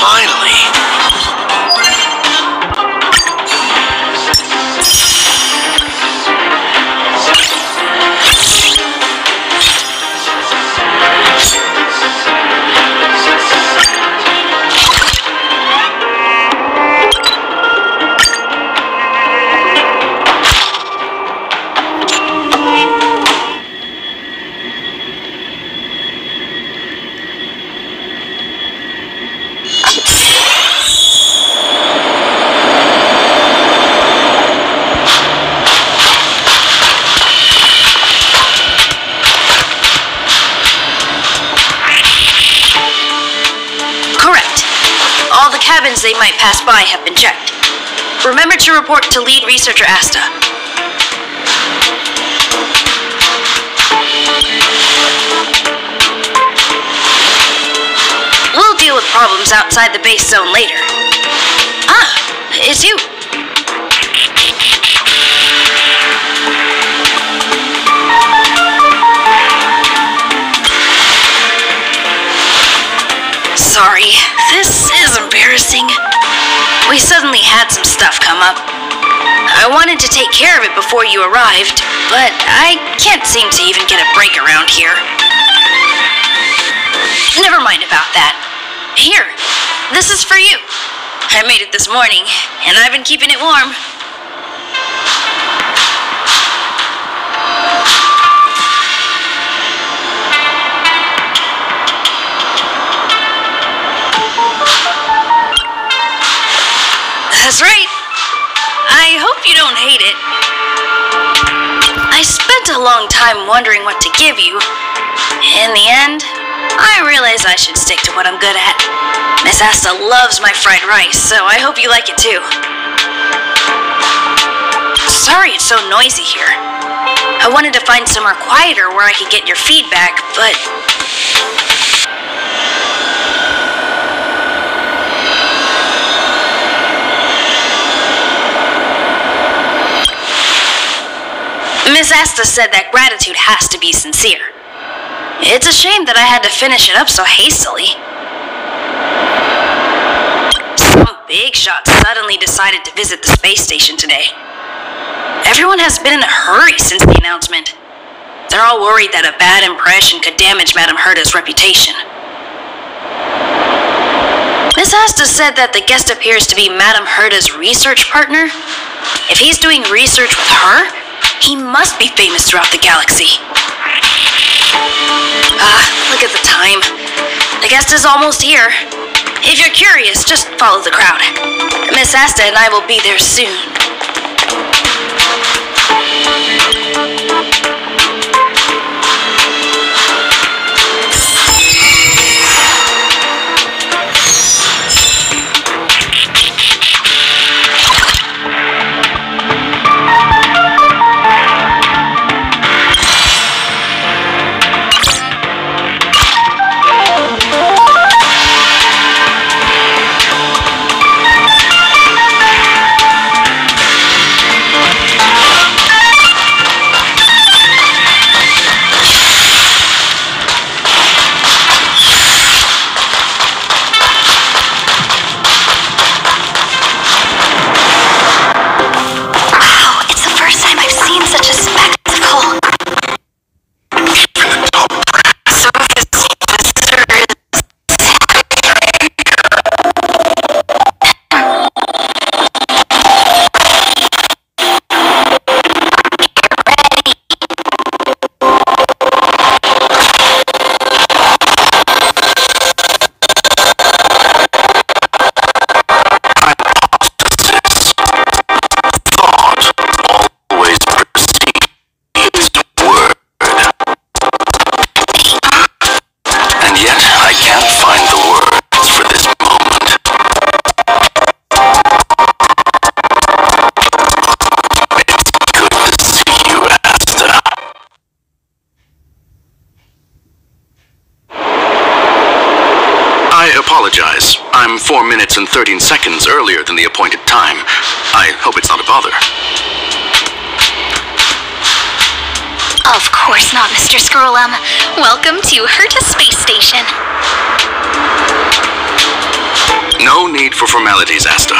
Finally. Cabins they might pass by have been checked. Remember to report to lead researcher Asta. We'll deal with problems outside the base zone later. Ah, it's you. Sorry, this is embarrassing. We suddenly had some stuff come up. I wanted to take care of it before you arrived, but I can't seem to even get a break around here. Never mind about that. Here, this is for you. I made it this morning, and I've been keeping it warm. That's right. I hope you don't hate it. I spent a long time wondering what to give you. In the end, I realized I should stick to what I'm good at. Miss Asta loves my fried rice, so I hope you like it too. Sorry it's so noisy here. I wanted to find somewhere quieter where I could get your feedback, but... Miss Asta said that gratitude has to be sincere. It's a shame that I had to finish it up so hastily. Some big shot suddenly decided to visit the space station today. Everyone has been in a hurry since the announcement. They're all worried that a bad impression could damage Madame Herta's reputation. Miss Asta said that the guest appears to be Madame Herta's research partner. If he's doing research with her, he must be famous throughout the galaxy. Look at the time. The guest is almost here. If you're curious, just follow the crowd. Miss Asta and I will be there soon. apologize. I'm 4 minutes and 13 seconds earlier than the appointed time. I hope it's not a bother. Of course not, Mr. Scrollum. Welcome to Herta Space Station. No need for formalities, Asta.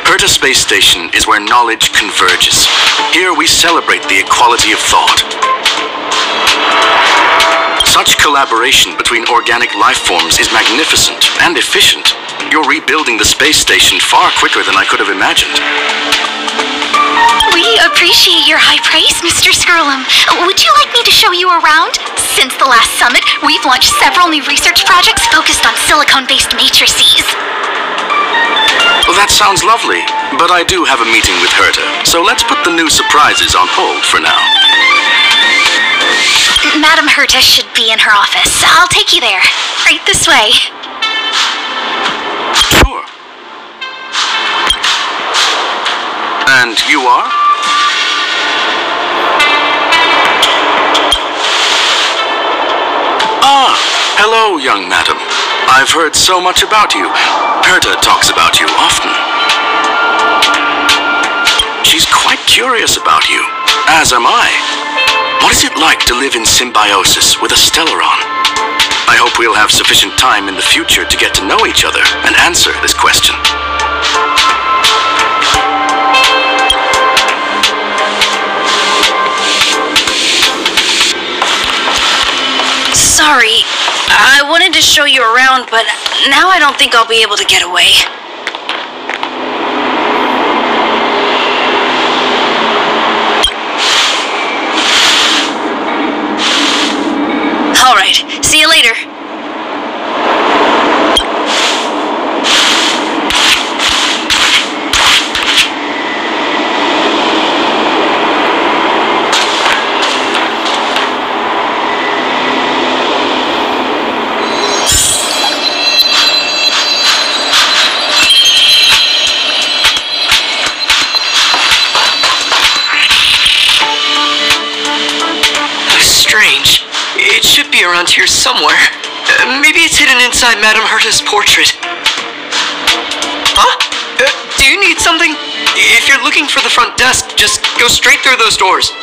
Herta Space Station is where knowledge converges. Here we celebrate the equality of thought. Such collaboration between organic life forms is magnificent and efficient. You're rebuilding the space station far quicker than I could have imagined. We appreciate your high praise, Mr. Scrollum. Would you like me to show you around? Since the last summit, we've launched several new research projects focused on silicone-based matrices. Well, that sounds lovely, but I do have a meeting with Herta, so let's put the new surprises on hold for now. Madam Herta should be in her office. I'll take you there. Right this way. Sure. And you are? Ah, hello, young madam. I've heard so much about you. Herta talks about you often. She's quite curious about you, as am I. What is it like to live in symbiosis with a Stellaron? I hope we'll have sufficient time in the future to get to know each other and answer this question. Sorry, I wanted to show you around, but now I don't think I'll be able to get away. Alright, see you later. Strange. It should be around here somewhere. Maybe it's hidden inside Madame Herta's portrait. Huh? Do you need something? If you're looking for the front desk, just go straight through those doors.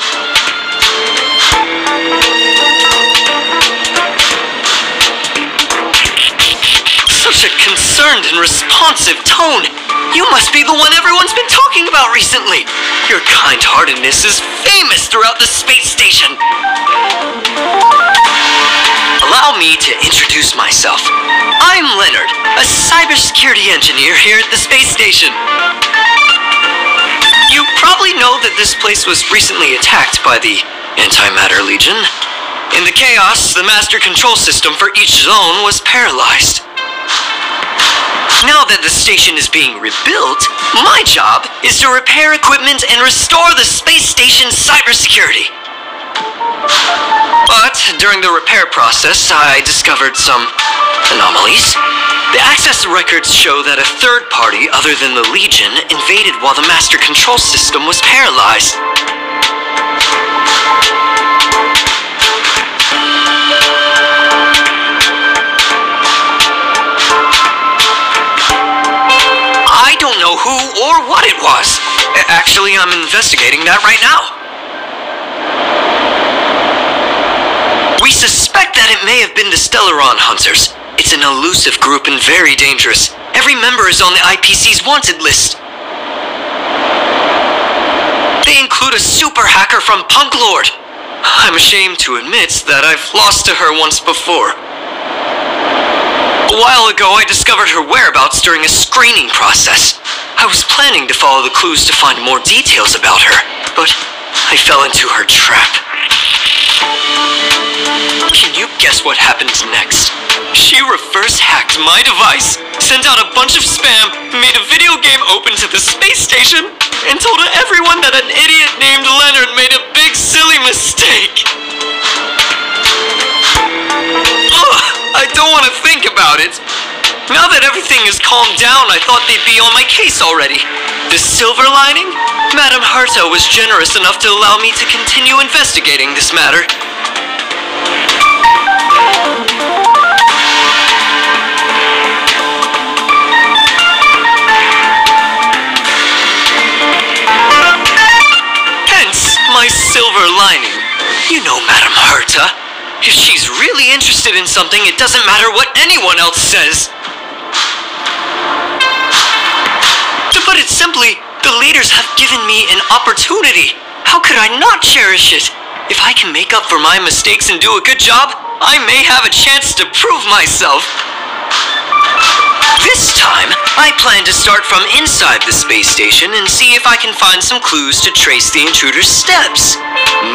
Such a concerned and responsive tone. You must be the one everyone's been talking about recently. Your kind-heartedness is famous throughout the space station. Allow me to introduce myself. I'm Leonard, a cybersecurity engineer here at the space station. You probably know that this place was recently attacked by the Antimatter Legion. In the chaos, the master control system for each zone was paralyzed. Now that the station is being rebuilt, my job is to repair equipment and restore the space station's cybersecurity. But during the repair process, I discovered some anomalies. The access records show that a third party other than the Legion invaded while the master control system was paralyzed. I don't know who or what it was. Actually, I'm investigating that right now. We suspect that it may have been the Stellaron Hunters. It's an elusive group and very dangerous. Every member is on the IPC's wanted list. They include a super hacker from Punklorde. I'm ashamed to admit that I've lost to her once before. A while ago, I discovered her whereabouts during a screening process. I was planning to follow the clues to find more details about her, but I fell into her trap. Can you guess what happened next? She reverse hacked my device, sent out a bunch of spam, made a video game open to the space station, and told everyone that an idiot named Leonard made a big silly mistake. Ugh, I don't want to think about it. Now that everything is calmed down, I thought they'd be on my case already. The silver lining? Madame Herta was generous enough to allow me to continue investigating this matter. Hence, my silver lining. You know Madame Herta. If she's really interested in something, it doesn't matter what anyone else says. The leaders have given me an opportunity. How could I not cherish it? If I can make up for my mistakes and do a good job, I may have a chance to prove myself. This time, I plan to start from inside the space station and see if I can find some clues to trace the intruder's steps.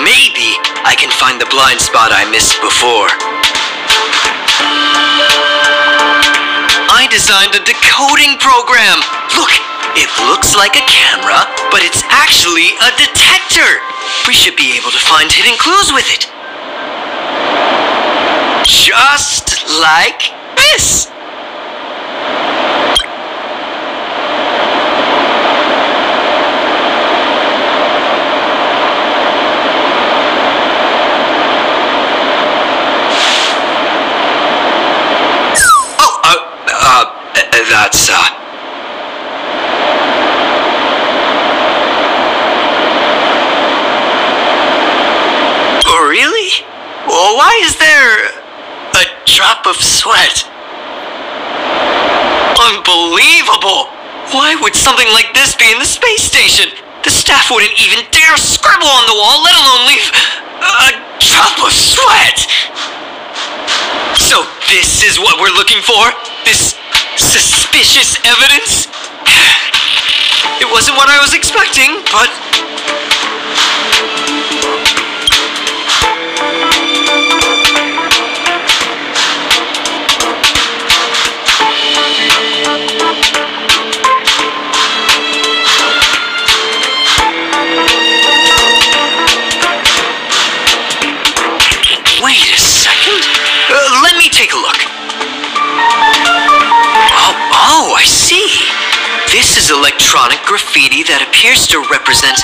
Maybe I can find the blind spot I missed before. I designed a decoding program. Look, it looks like a camera, but it's actually a detector. We should be able to find hidden clues with it. Just like this. That's, Really? Well, why is there a drop of sweat? Unbelievable! Why would something like this be in the space station? The staff wouldn't even dare scribble on the wall, let alone leave a drop of sweat! So this is what we're looking for? This suspicious evidence? It wasn't what I was expecting, but... Wait a second. Let me take a look. Oh, I see. This is electronic graffiti that appears to represent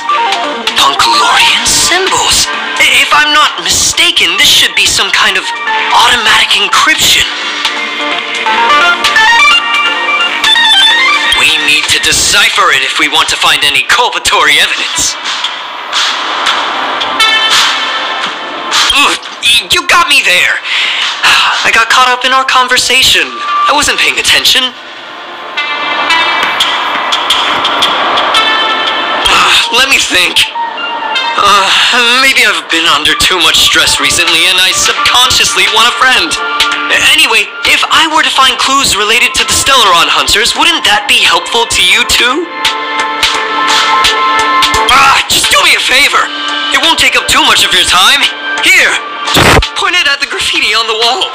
Punklordian symbols. If I'm not mistaken, this should be some kind of automatic encryption. We need to decipher it if we want to find any culpatory evidence. You got me there. I got caught up in our conversation. I wasn't paying attention. Let me think. Maybe I've been under too much stress recently and I subconsciously want a friend. Anyway, if I were to find clues related to the Stellaron Hunters, wouldn't that be helpful to you too? Just do me a favor. It won't take up too much of your time. Here, just point it at the graffiti on the wall.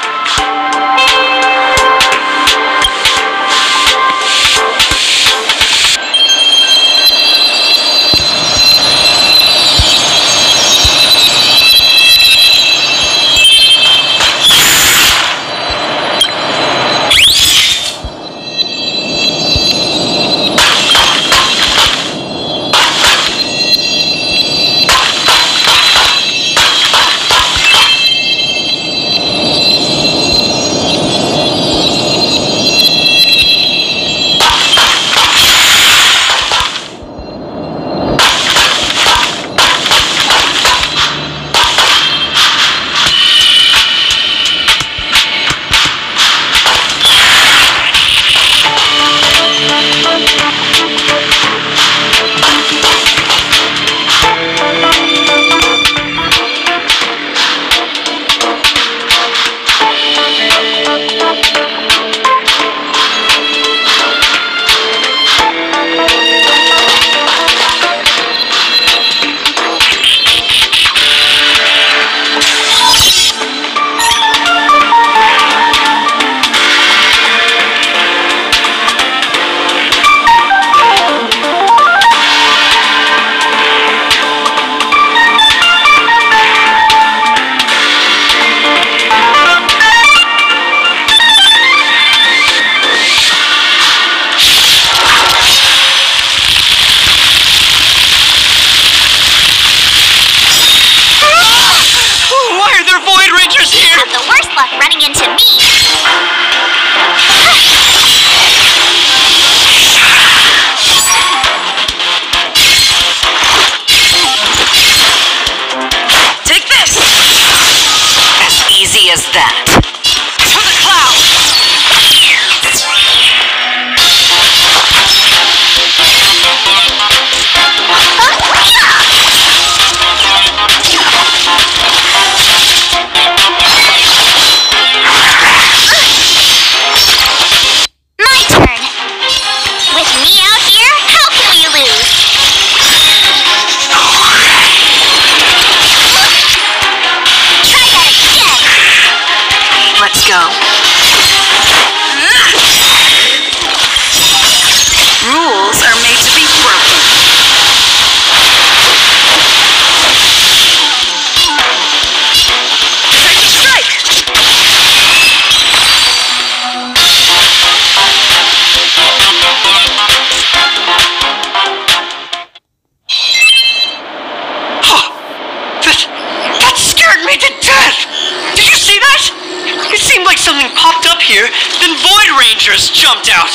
just jumped out!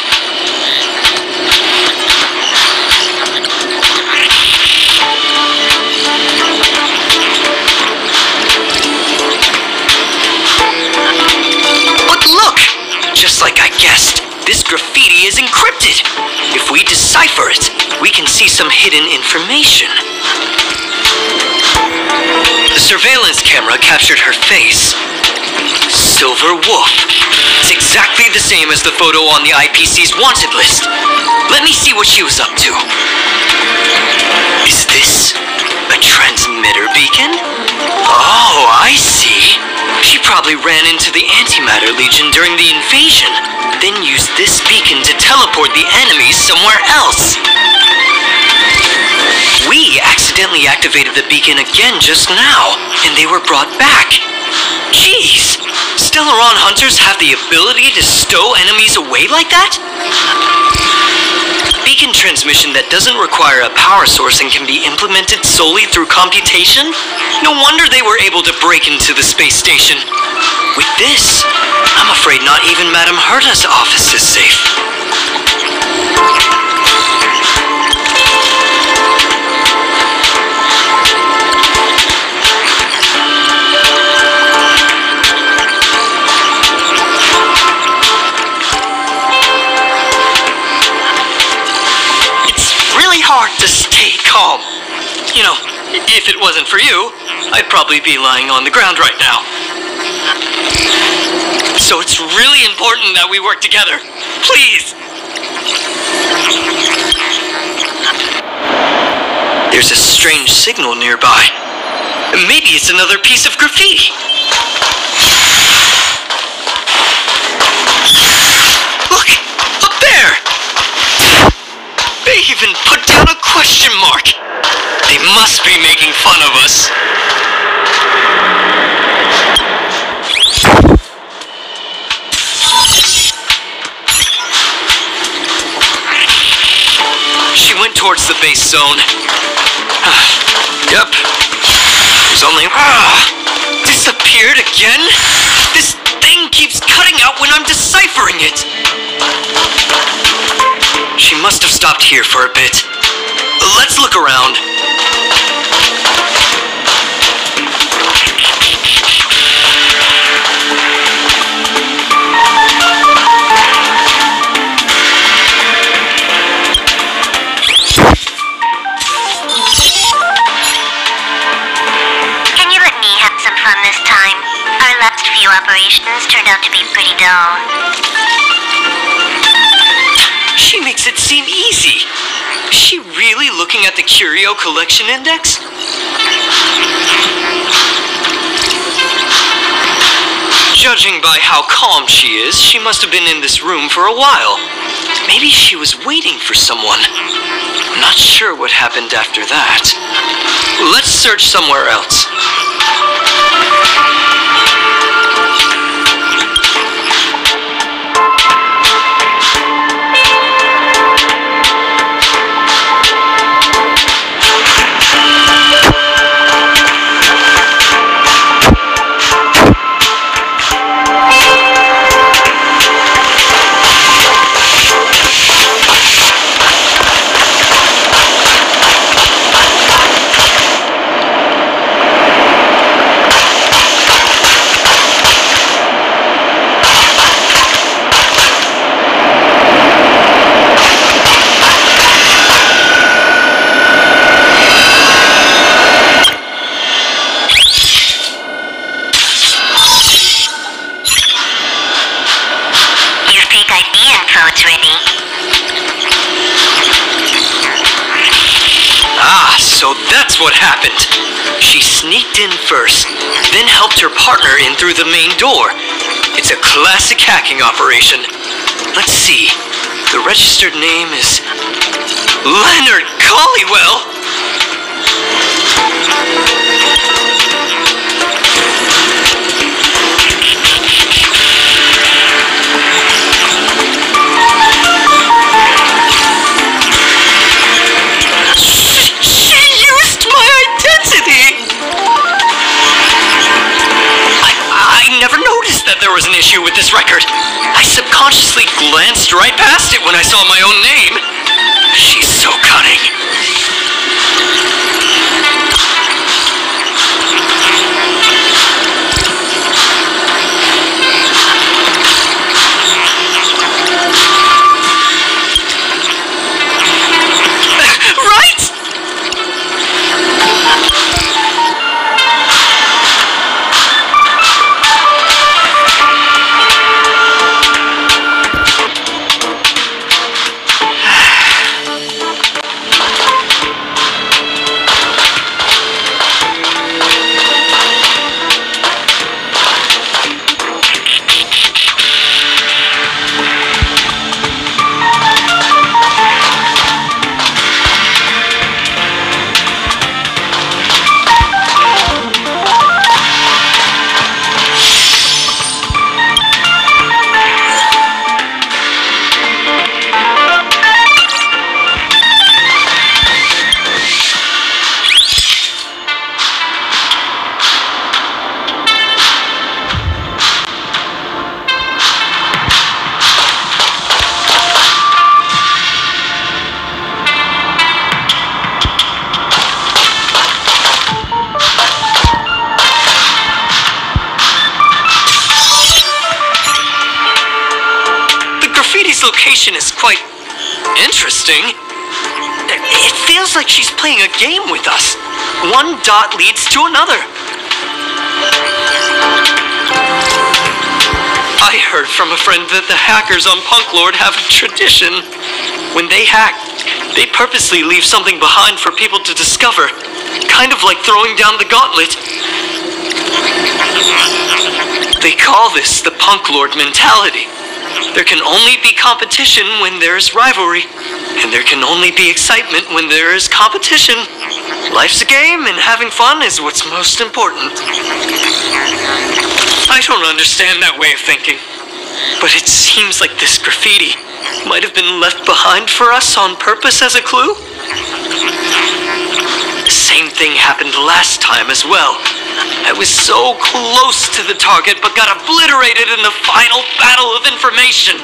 But look! Just like I guessed, this graffiti is encrypted. If we decipher it, we can see some hidden information. The surveillance camera captured her face. Silver Wolf. It's exactly the same as the photo on the IPC's wanted list. Let me see what she was up to. Is this a transmitter beacon? Oh, I see. She probably ran into the Antimatter Legion during the invasion, then used this beacon to teleport the enemies somewhere else. We accidentally activated the beacon again just now, and they were brought back. Jeez! Stellaron hunters have the ability to stow enemies away like that? Beacon transmission that doesn't require a power source and can be implemented solely through computation? No wonder they were able to break into the space station. With this, I'm afraid not even Madame Herta's office is safe. Hard to stay calm. You know, if it wasn't for you, I'd probably be lying on the ground right now. So it's really important that we work together. Please! There's a strange signal nearby. Maybe it's another piece of graffiti. Look! Up there! They even put down a question mark! They must be making fun of us. She went towards the base zone. Yep. There's only... disappeared again? This thing keeps cutting out when I'm deciphering it! She must have stopped here for a bit. Let's look around. Can you let me have some fun this time? Our last few operations turned out to be pretty dull. She makes it seem easy. Is she really looking at the Curio Collection Index? Judging by how calm she is, she must have been in this room for a while. Maybe she was waiting for someone. I'm not sure what happened after that. Let's search somewhere else. So that's what happened. She sneaked in first, then helped her partner in through the main door. It's a classic hacking operation. Let's see. The registered name is Leonard Collywell. I never noticed that there was an issue with this record. I subconsciously glanced right past it when I saw my own name. She's so cunning. Location is quite interesting. It feels like she's playing a game with us. One dot leads to another. I heard from a friend that the hackers on Punklorde have a tradition. When they hack, they purposely leave something behind for people to discover. Kind of like throwing down the gauntlet. They call this the Punklorde mentality. There can only be competition when there is rivalry, and there can only be excitement when there is competition. Life's a game, and having fun is what's most important. I don't understand that way of thinking, but it seems like this graffiti might have been left behind for us on purpose as a clue. The same thing happened last time as well. I was so close to the target, but got obliterated in the final battle of information.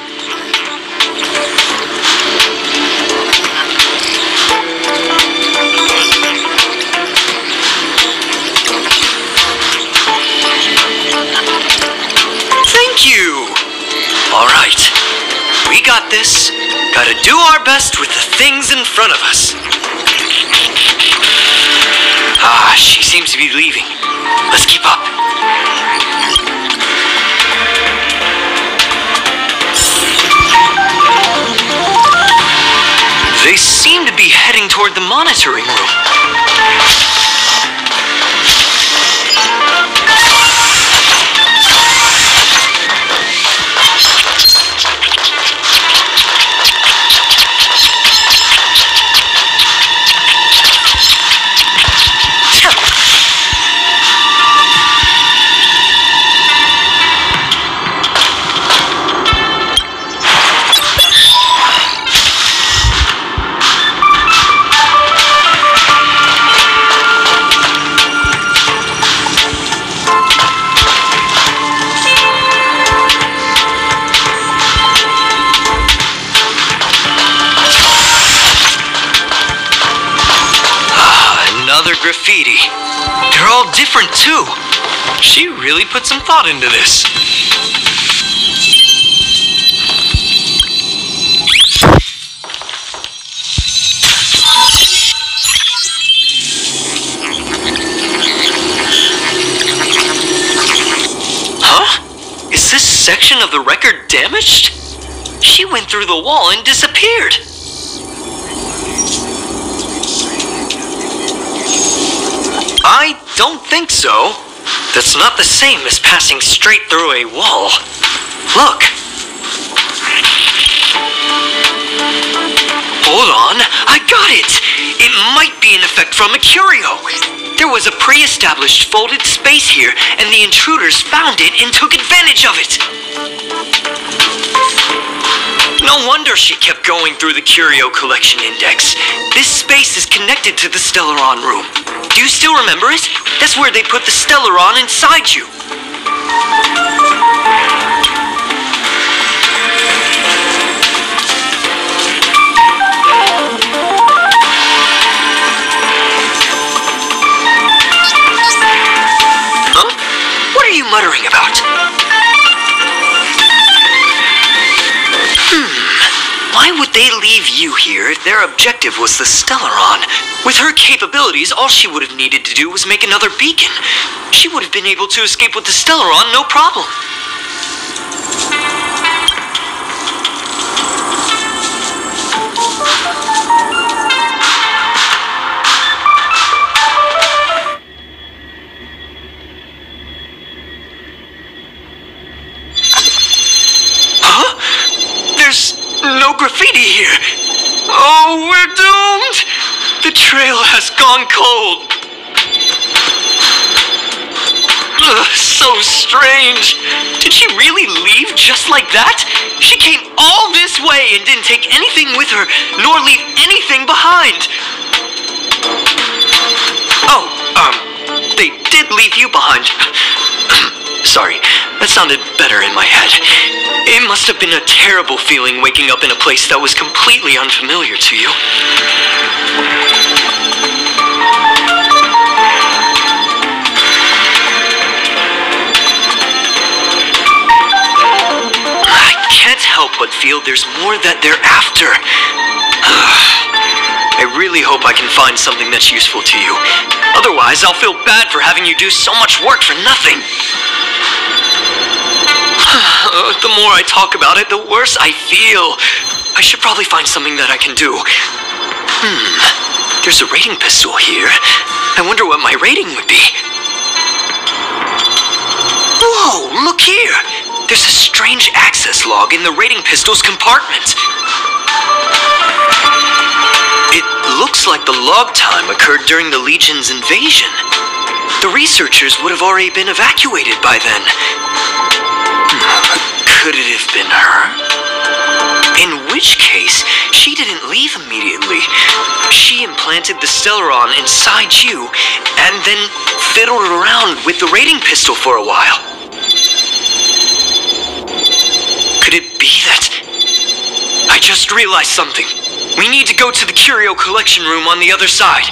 Thank you. All right, we got this. Gotta do our best with the things in front of us. Ah, she seems to be leaving. Let's keep up. They seem to be heading toward the monitoring room. Another graffiti. They're all different too. She really put some thought into this. Huh? Is this section of the record damaged? She went through the wall and disappeared. I don't think so. That's not the same as passing straight through a wall. Look. Hold on, I got it! It might be an effect from a curio. There was a pre-established folded space here, and the intruders found it and took advantage of it. No wonder she kept going through the curio collection index. This space is connected to the Stellaron room. Do you still remember it? That's where they put the Stellaron inside you. Why would they leave you here if their objective was the Stellaron? With her capabilities, all she would have needed to do was make another beacon. She would have been able to escape with the Stellaron, no problem. No graffiti here. Oh, we're doomed. The trail has gone cold. Ugh, so strange. Did she really leave just like that? She came all this way and didn't take anything with her, nor leave anything behind. Oh, they did leave you behind. Sorry, that sounded better in my head. It must have been a terrible feeling waking up in a place that was completely unfamiliar to you. I can't help but feel there's more that they're after. I really hope I can find something that's useful to you. Otherwise, I'll feel bad for having you do so much work for nothing. The more I talk about it, the worse I feel. I should probably find something that I can do. There's a rating pistol here. I wonder what my rating would be. Whoa, look here. There's a strange access log in the rating pistol's compartment. It looks like the log time occurred during the Legion's invasion. The researchers would have already been evacuated by then. Could it have been her? In which case, she didn't leave immediately. She implanted the Stellaron inside you, and then fiddled around with the rating pistol for a while. Could it be that... I just realized something. We need to go to the curio collection room on the other side.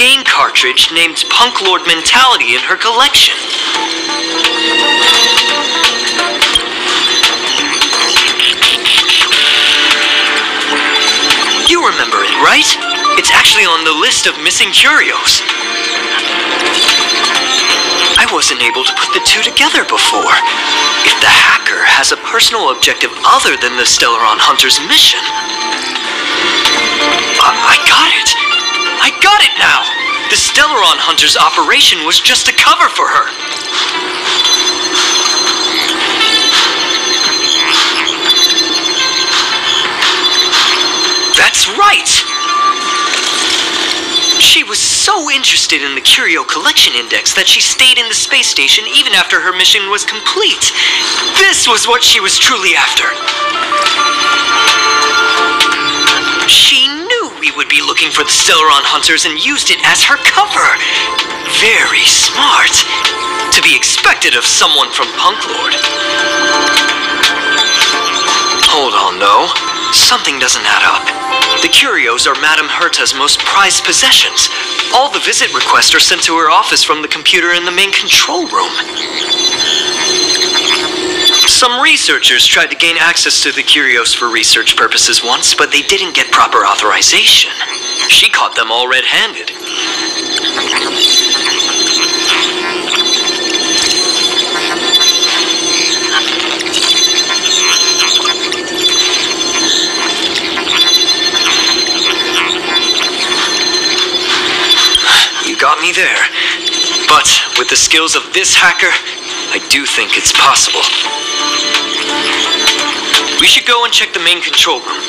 game cartridge named Punklorde Mentality in her collection. You remember it, right? It's actually on the list of missing curios. I wasn't able to put the two together before. If the hacker has a personal objective other than the Stellaron Hunter's mission... I got it! I got it now! The Stellaron Hunter's operation was just a cover for her. That's right! She was so interested in the Curio Collection Index that she stayed in the space station even after her mission was complete. This was what she was truly after. She knew we would be looking for the Stellaron Hunters and used it as her cover. Very smart. To be expected of someone from Punklorde. Hold on, though. Something doesn't add up. The curios are Madame Herta's most prized possessions. All the visit requests are sent to her office from the computer in the main control room. Some researchers tried to gain access to the curios for research purposes once, but they didn't get proper authorization. She caught them all red-handed. Got me there. But with the skills of this hacker, I do think it's possible. We should go and check the main control room.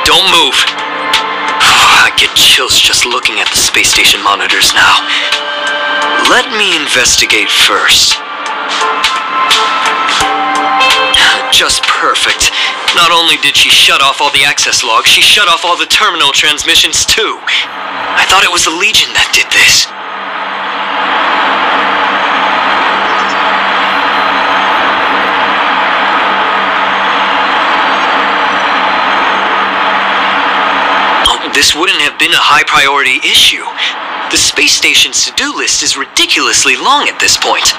Don't move. I get chills just looking at the space station monitors now. Let me investigate first. Just perfect. Not only did she shut off all the access logs, she shut off all the terminal transmissions too. I thought it was the Legion that did this. This wouldn't have been a high-priority issue. The space station's to-do list is ridiculously long at this point.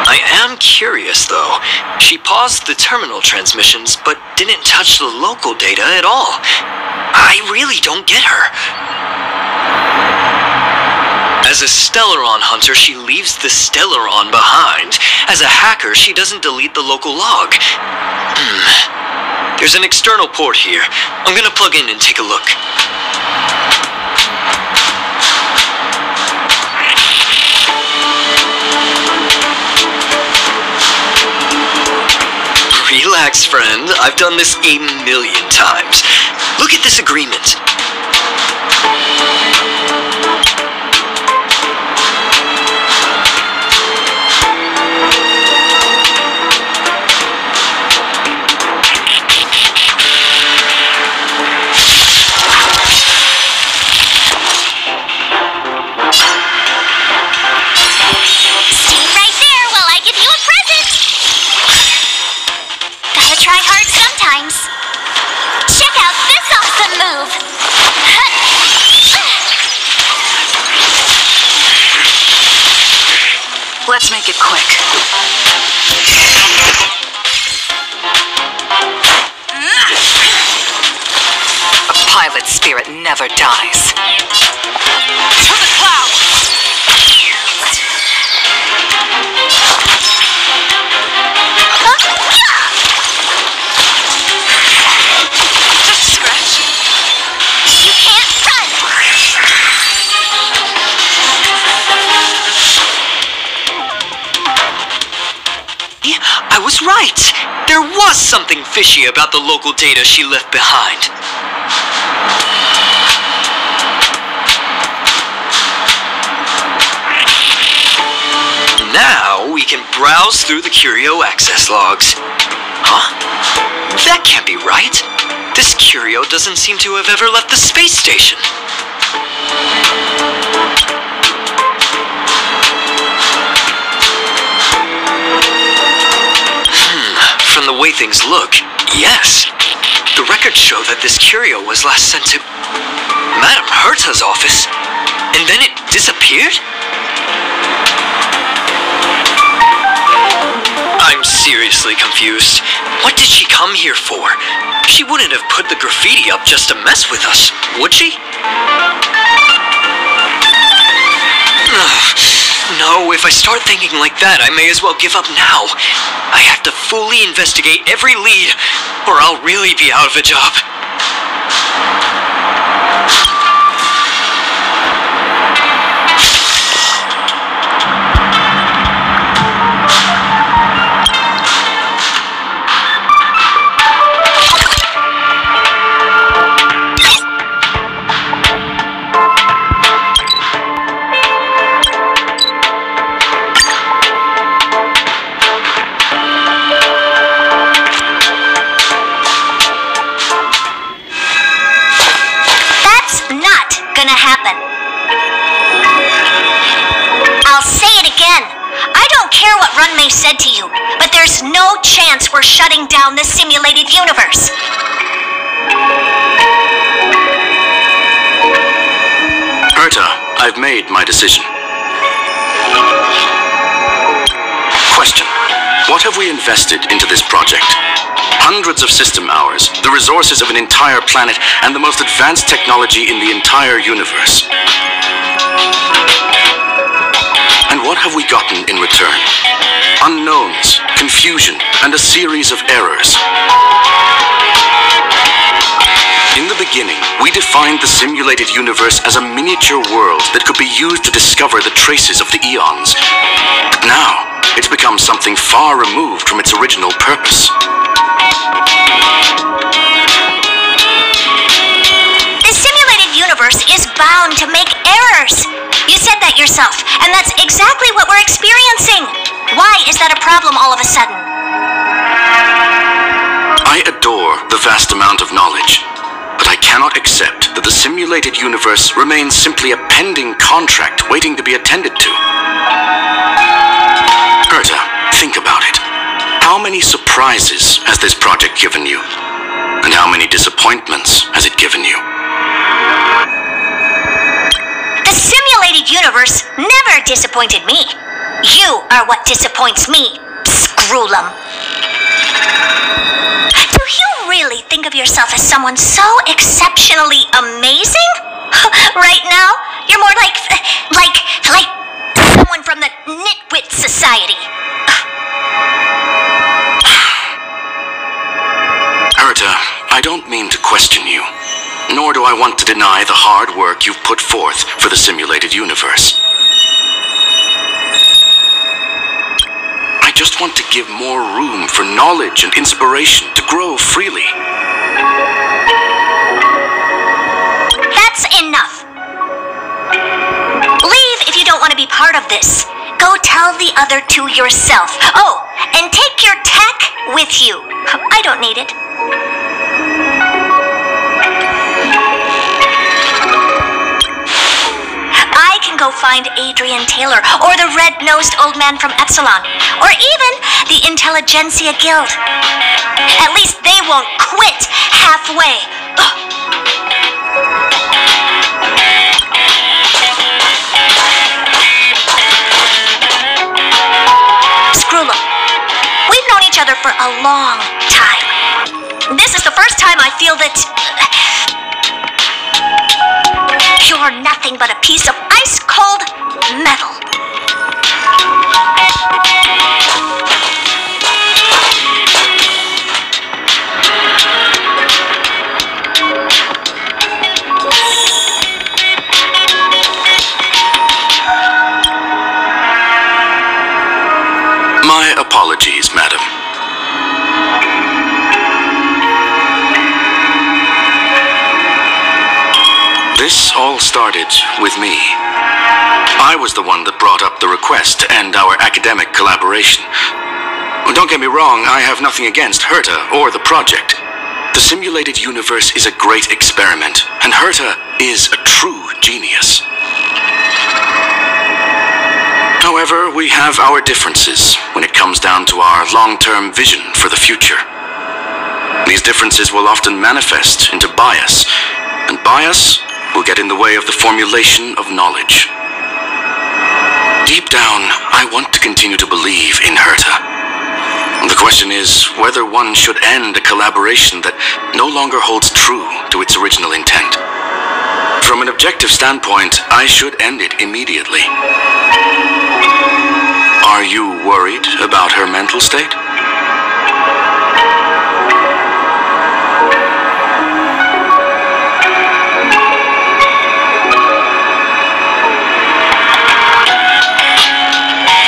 I am curious, though. She paused the terminal transmissions, but didn't touch the local data at all. I really don't get her. As a Stellaron hunter, she leaves the Stellaron behind. As a hacker, she doesn't delete the local log. There's an external port here. I'm gonna plug in and take a look. Relax, friend. I've done this 1,000,000 times. Look at this agreement. Let's make it quick. A pilot spirit never dies. To the clouds! Just a scratch. You can't run! I was right. There was something fishy about the local data she left behind. Now we can browse through the Curio access logs. Huh? That can't be right. This Curio doesn't seem to have ever left the space station. From the way things look, yes. The records show that this Curio was last sent to Madame Herta's office, and then it disappeared? I'm seriously confused. What did she come here for? She wouldn't have put the graffiti up just to mess with us, would she? No, if I start thinking like that, I may as well give up now. I have to fully investigate every lead, or I'll really be out of a job. Said to you, but there's no chance we're shutting down the simulated universe. Herta, I've made my decision. Question: what have we invested into this project? Hundreds of system hours, the resources of an entire planet, and the most advanced technology in the entire universe. And what have we gotten in return? Unknowns, confusion, and a series of errors. In the beginning, we defined the simulated universe as a miniature world that could be used to discover the traces of the eons. But now, it's become something far removed from its original purpose. The simulated universe is bound to make errors. You said that yourself, and that's exactly what we're experiencing. Why is that a problem all of a sudden? I adore the vast amount of knowledge, but I cannot accept that the simulated universe remains simply a pending contract waiting to be attended to. Herta, think about it. How many surprises has this project given you? And how many disappointments has it given you? The simulated universe never disappointed me. You are what disappoints me, Scroolum. Do you really think of yourself as someone so exceptionally amazing? Right now, you're more like someone from the Nitwit Society. Herta, I don't mean to question you, nor do I want to deny the hard work you've put forth for the simulated universe. I just want to give more room for knowledge and inspiration to grow freely. That's enough. Leave if you don't want to be part of this. Go tell the other two yourself. Oh, and take your tech with you. I don't need it. I can go find Adrian Taylor, or the red-nosed old man from Epsilon, or even the Intelligentsia Guild. At least they won't quit halfway. Ugh. together for a long time. This is the first time I feel that you're nothing but a piece of ice-cold metal. My apologies, madam. This all started with me. I was the one that brought up the request to end our academic collaboration. Don't get me wrong, I have nothing against Herta or the project. The simulated universe is a great experiment, and Herta is a true genius. However, we have our differences when it comes down to our long-term vision for the future. These differences will often manifest into bias, and bias will get in the way of the formulation of knowledge. Deep down, I want to continue to believe in Herta. The question is whether one should end a collaboration that no longer holds true to its original intent. From an objective standpoint, I should end it immediately. Are you worried about her mental state?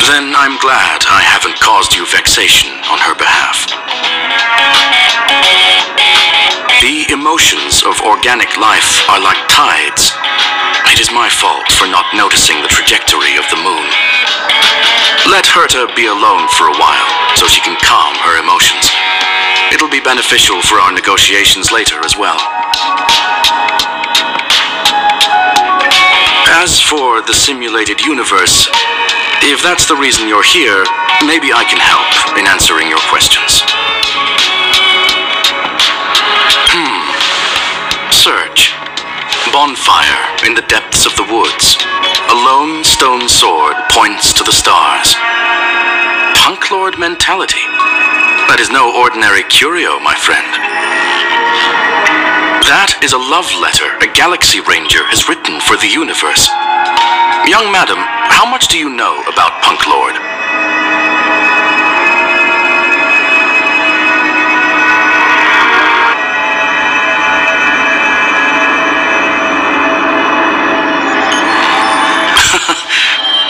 Then I'm glad I haven't caused you vexation on her behalf. The emotions of organic life are like tides. It is my fault for not noticing the trajectory of the moon. Let Herta be alone for a while, so she can calm her emotions. It'll be beneficial for our negotiations later as well. As for the simulated universe, if that's the reason you're here, maybe I can help in answering your questions. Search. Bonfire in the depths of the woods. A lone stone sword points to the stars. Punklorde mentality. That is no ordinary curio, my friend. That is a love letter a Galaxy Ranger has written for the universe. Young madam, how much do you know about Punklorde?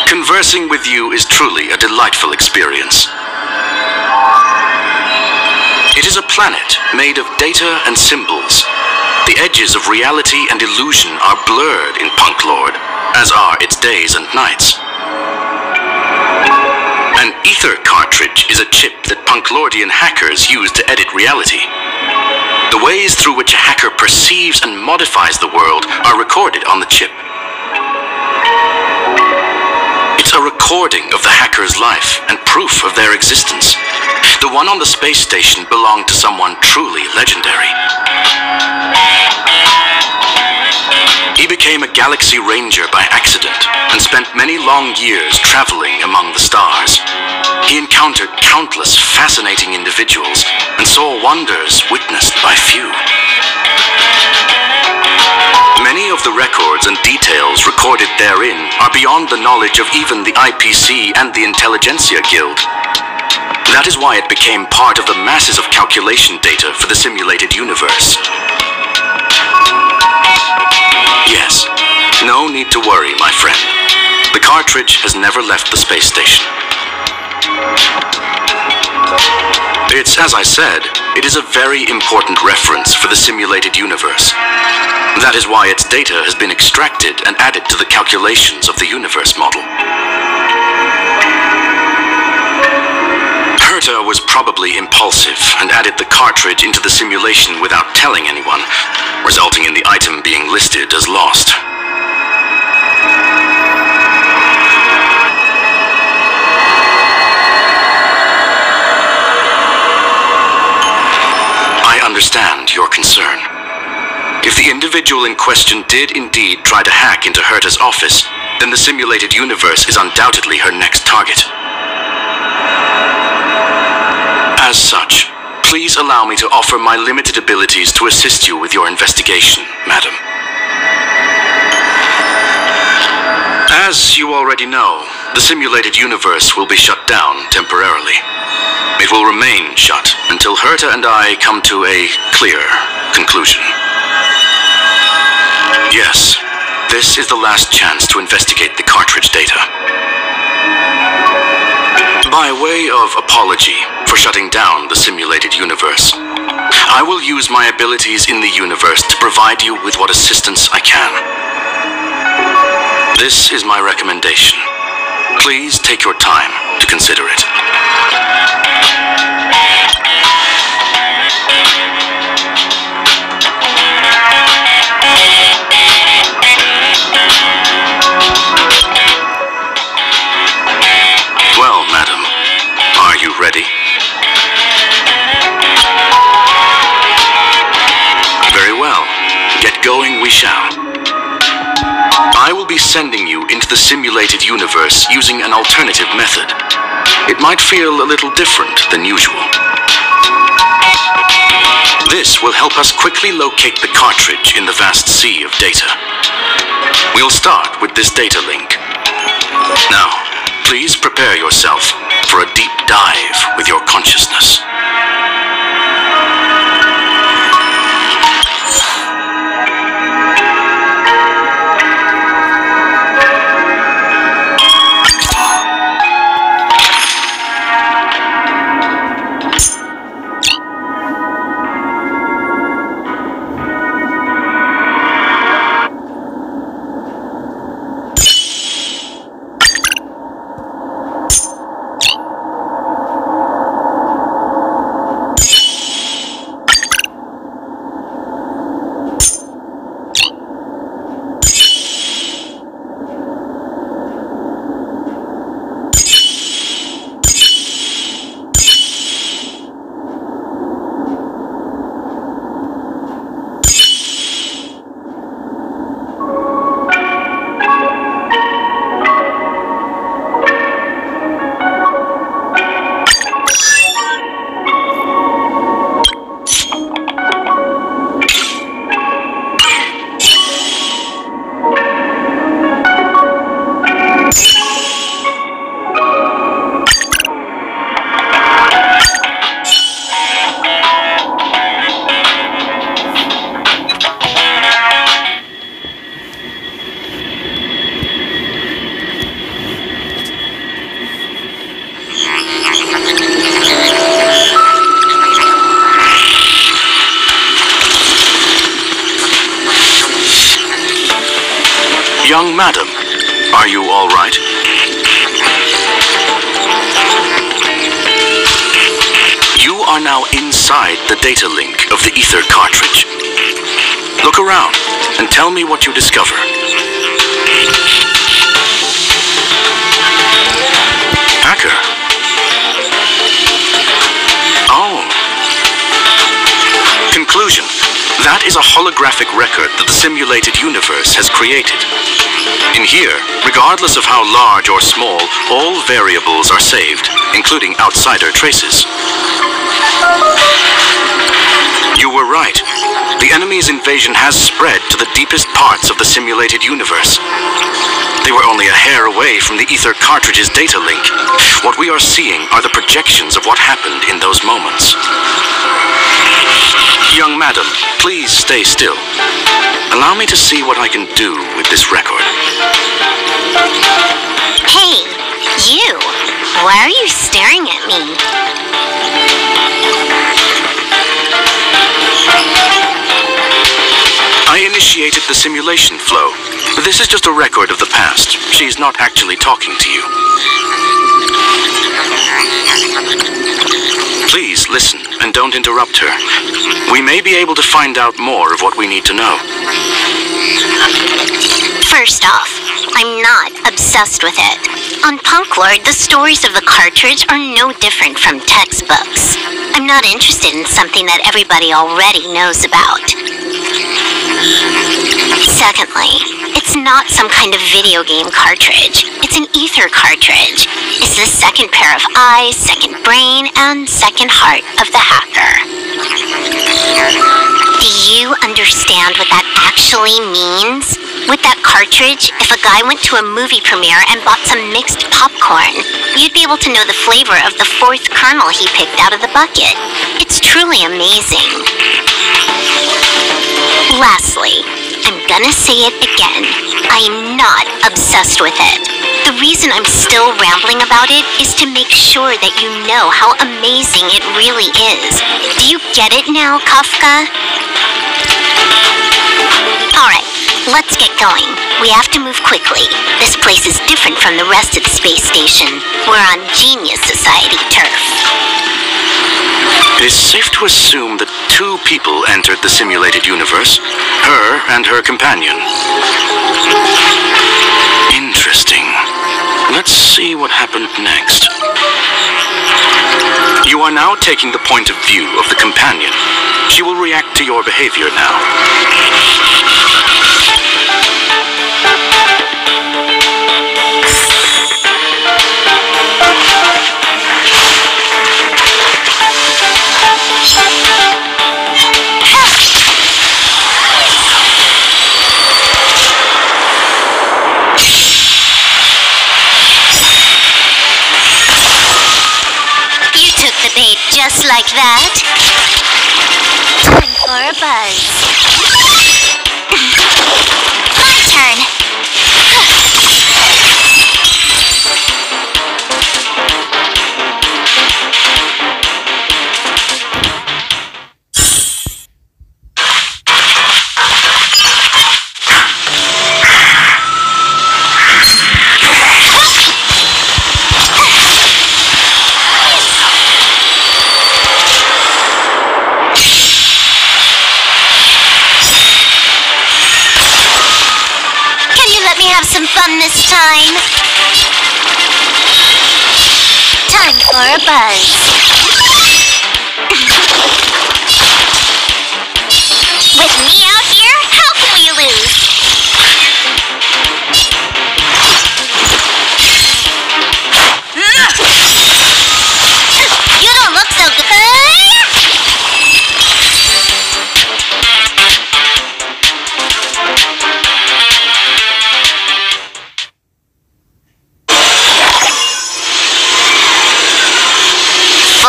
Conversing with you is truly a delightful experience. It is a planet made of data and symbols. The edges of reality and illusion are blurred in Punklorde, as are its days and nights. An ether cartridge is a chip that Punklordian hackers use to edit reality. The ways through which a hacker perceives and modifies the world are recorded on the chip. It's a recording of the hacker's life and proof of their existence. The one on the space station belonged to someone truly legendary. He became a Galaxy Ranger by accident and spent many long years traveling among the stars. He encountered countless fascinating individuals and saw wonders witnessed by few. Many of the records and details recorded therein are beyond the knowledge of even the IPC and the Intelligentsia Guild. That is why it became part of the masses of calculation data for the simulated universe. Yes, no need to worry, my friend. The cartridge has never left the space station. It's, as I said, it is a very important reference for the simulated universe. That is why its data has been extracted and added to the calculations of the universe model. Herta was probably impulsive and added the cartridge into the simulation without telling anyone, resulting in the item being listed as lost. I understand your concern. If the individual in question did indeed try to hack into Herta's office, then the simulated universe is undoubtedly her next target. As such, please allow me to offer my limited abilities to assist you with your investigation, madam. As you already know, the simulated universe will be shut down temporarily. It will remain shut until Herta and I come to a clear conclusion. Yes, this is the last chance to investigate the cartridge data. By way of apology for shutting down the simulated universe, I will use my abilities in the universe to provide you with what assistance I can. This is my recommendation. Please take your time to consider it. Well, madam, are you ready? Very well. Get going we shall. I will be sending you into the simulated universe using an alternative method. It might feel a little different than usual. This will help us quickly locate the cartridge in the vast sea of data. We'll start with this data link. Now, please prepare yourself for a deep dive with your consciousness. Young madam, are you all right? You are now inside the data link of the ether cartridge. Look around and tell me what you discover. Hacker? Oh. Conclusion. That is a holographic record that the simulated universe has created. In here, regardless of how large or small, all variables are saved, including outsider traces. You were right. The enemy's invasion has spread to the deepest parts of the simulated universe. They were only a hair away from the ether cartridge's data link. What we are seeing are the projections of what happened in those moments. Young madam, please stay still. Allow me to see what I can do with this record. Hey, you! Why are you staring at me? I initiated the simulation flow. This is just a record of the past. She's not actually talking to you. Please listen and don't interrupt her. We may be able to find out more of what we need to know. First off, I'm not obsessed with it. On Punklorde, the stories of the cartridge are no different from textbooks. I'm not interested in something that everybody already knows about. Secondly, it's not some kind of video game cartridge. It's an ether cartridge. It's the second pair of eyes, second brain, and second heart of the hacker. Do you understand what that actually means? With that cartridge, if a guy went to a movie premiere and bought some mixed popcorn, you'd be able to know the flavor of the fourth kernel he picked out of the bucket. It's truly amazing. Lastly, I'm gonna say it again. I'm not obsessed with it. The reason I'm still rambling about it is to make sure that you know how amazing it really is. Do you get it now, Kafka? Alright, let's get going. We have to move quickly. This place is different from the rest of the space station. We're on Genius Society turf. It is safe to assume that two people entered the simulated universe, her and her companion. Interesting. Let's see what happened next. You are now taking the point of view of the companion. She will react to your behavior now. Just like that. Time for a buzz. My turn. Some fun this time. Time for a buzz. With me out here, how can we lose? You don't look so good.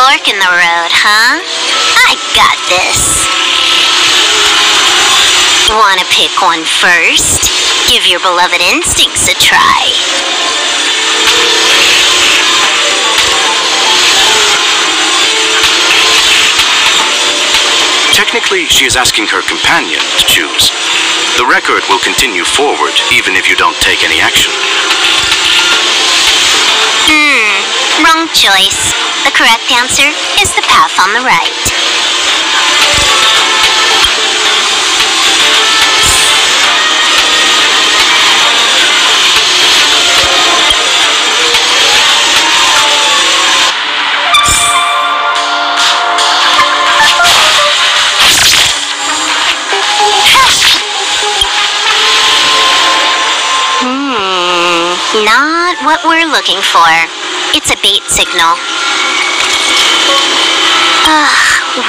Fork in the road, huh? I got this. Wanna pick one first? Give your beloved instincts a try. Technically, she is asking her companion to choose. The record will continue forward even if you don't take any action. Wrong choice. The correct answer is the path on the right. Not what we're looking for. It's a bait signal.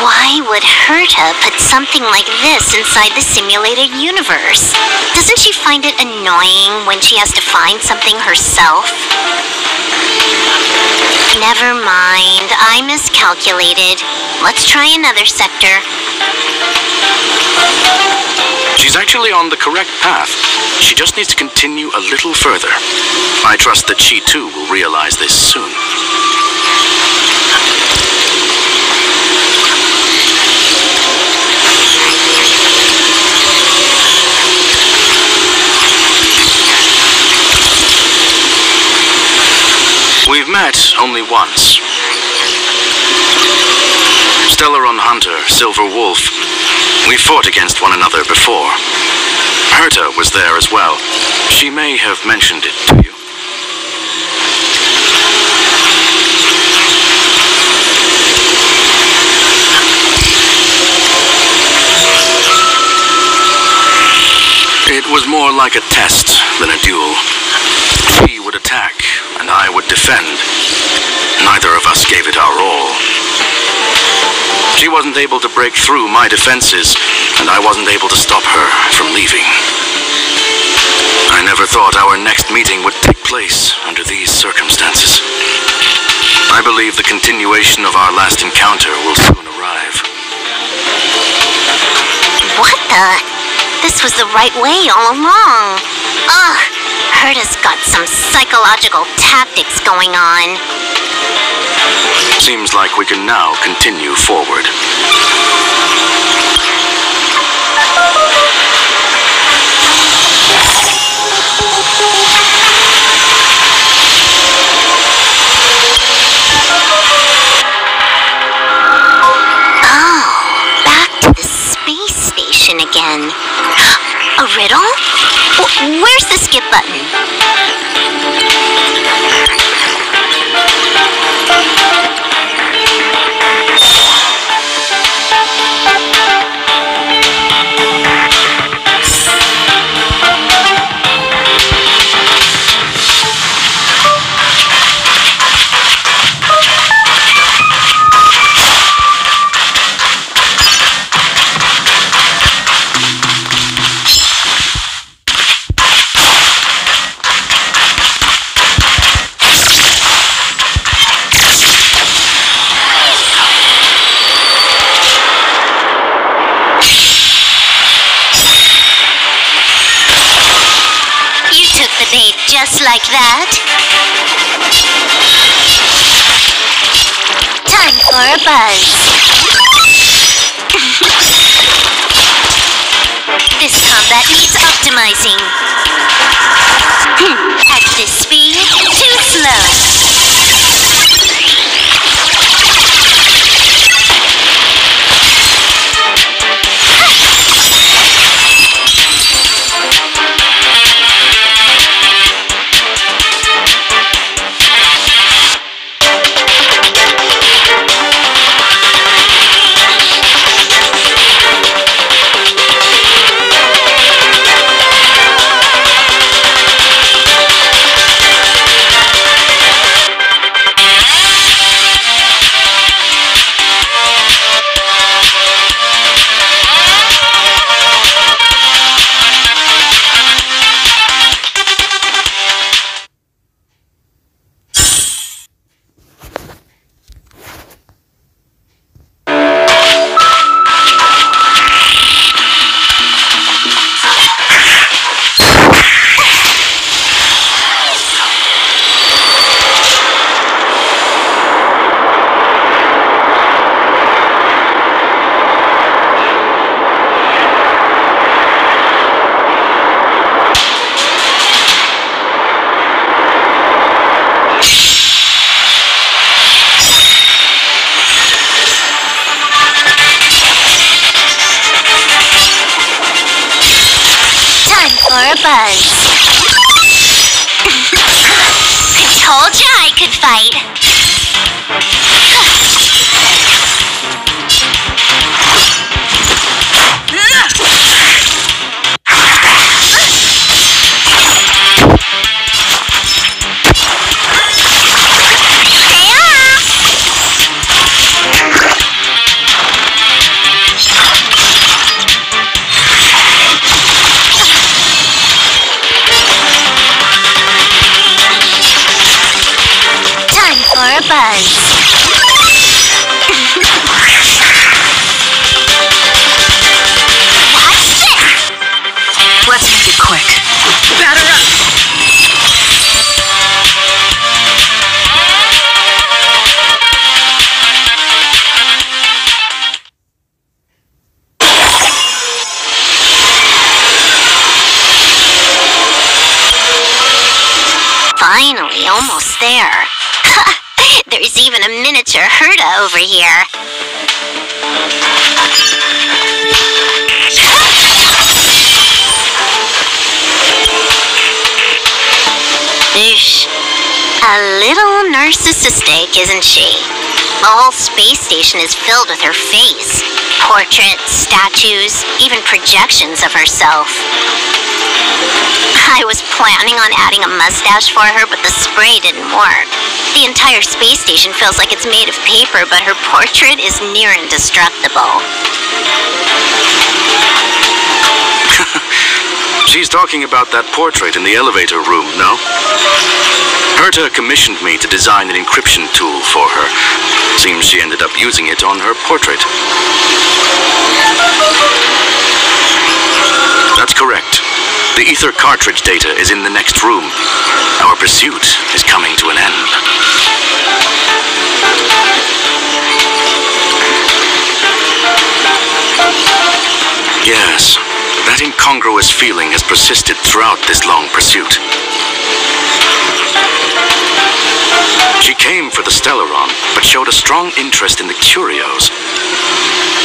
Why would Herta put something like this inside the simulated universe? Doesn't she find it annoying when she has to find something herself? Never mind, I miscalculated. Let's try another sector. She's actually on the correct path. She just needs to continue a little further. I trust that she too will realize this soon. We've met only once. Stellaron Hunter, Silver Wolf. We fought against one another before. Herta was there as well. She may have mentioned it to you. It more like a test than a duel. She would attack, and I would defend. Neither of us gave it our all. She wasn't able to break through my defenses, and I wasn't able to stop her from leaving. I never thought our next meeting would take place under these circumstances. I believe the continuation of our last encounter will soon arrive. What the? This was the right way all along. Ugh, Herta's got some psychological tactics going on. Seems like we can now continue forward. Oh, back to the space station again. A riddle? Where's the skip button? Just like that. Time for a buzz. This combat needs optimizing. At this speed, too slow. For a buzz. I told you I could fight. For a buzz. Watch this! Let's make it quick. Batter up! Finally, almost there. There's even a miniature Herta over here. Oosh. A little narcissistic, isn't she? The whole space station is filled with her face. Portraits, statues, even projections of herself. I was planning on adding a mustache for her, but the spray didn't work. The entire space station feels like it's made of paper, but her portrait is near indestructible. She's talking about that portrait in the elevator room, no? Herta commissioned me to design an encryption tool for her. Seems she ended up using it on her portrait. That's correct. The ether cartridge data is in the next room. Our pursuit is coming to an end. Yes, that incongruous feeling has persisted throughout this long pursuit. She came for the Stellaron, but showed a strong interest in the curios.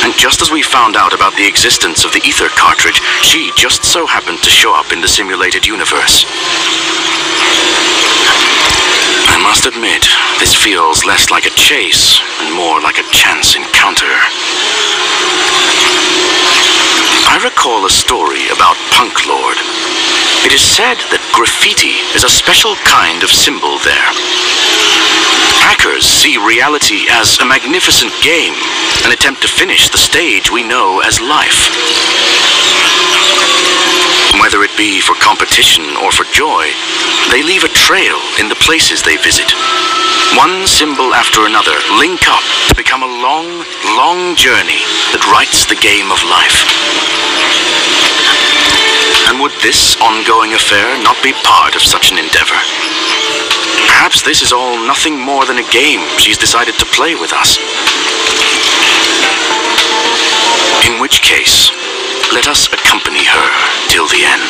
And just as we found out about the existence of the ether cartridge, she just so happened to show up in the simulated universe. I must admit, this feels less like a chase and more like a chance encounter. I recall a story about Punklorde. It is said that graffiti is a special kind of symbol there. Hackers see reality as a magnificent game and attempt to finish the stage we know as life. Whether it be for competition or for joy, they leave a trail in the places they visit. One symbol after another link up to become a long, long journey that writes the game of life. And would this ongoing affair not be part of such an endeavor? Perhaps this is all nothing more than a game she's decided to play with us. In which case, let us accompany her till the end.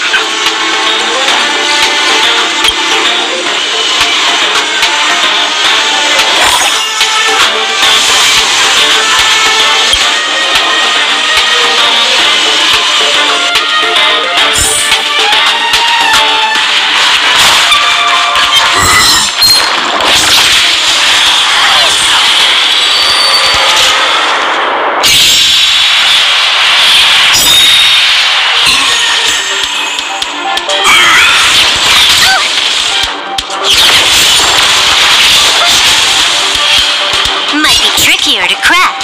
To crack.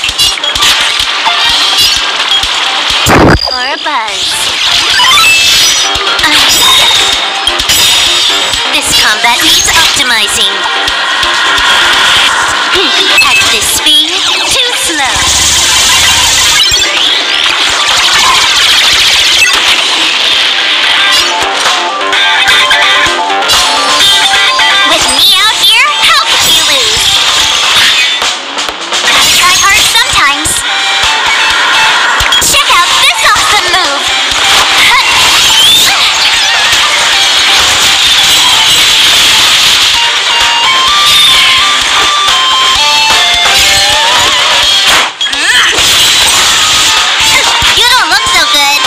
Or a buzz. This combat needs optimizing. At this speed, too slow. With me out here, how could you lose? Try hard sometimes. Check out this awesome move. You don't look so good.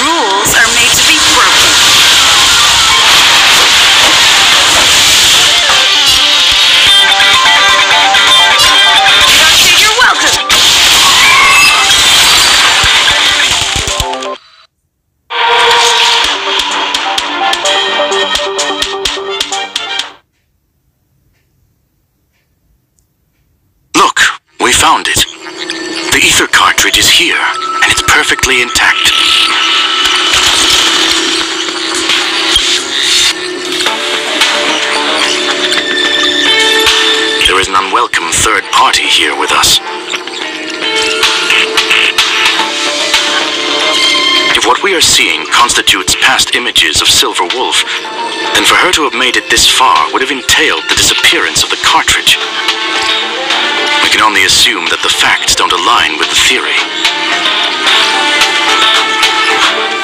Rules are made to be broken. You're welcome. Look, we found it. The ether cartridge is here, and it's perfectly intact. There is an unwelcome third party here with us. If what we are seeing constitutes past images of Silver Wolf, then for her to have made it this far would have entailed the disappearance of the cartridge. We can only assume that the facts don't align with the theory.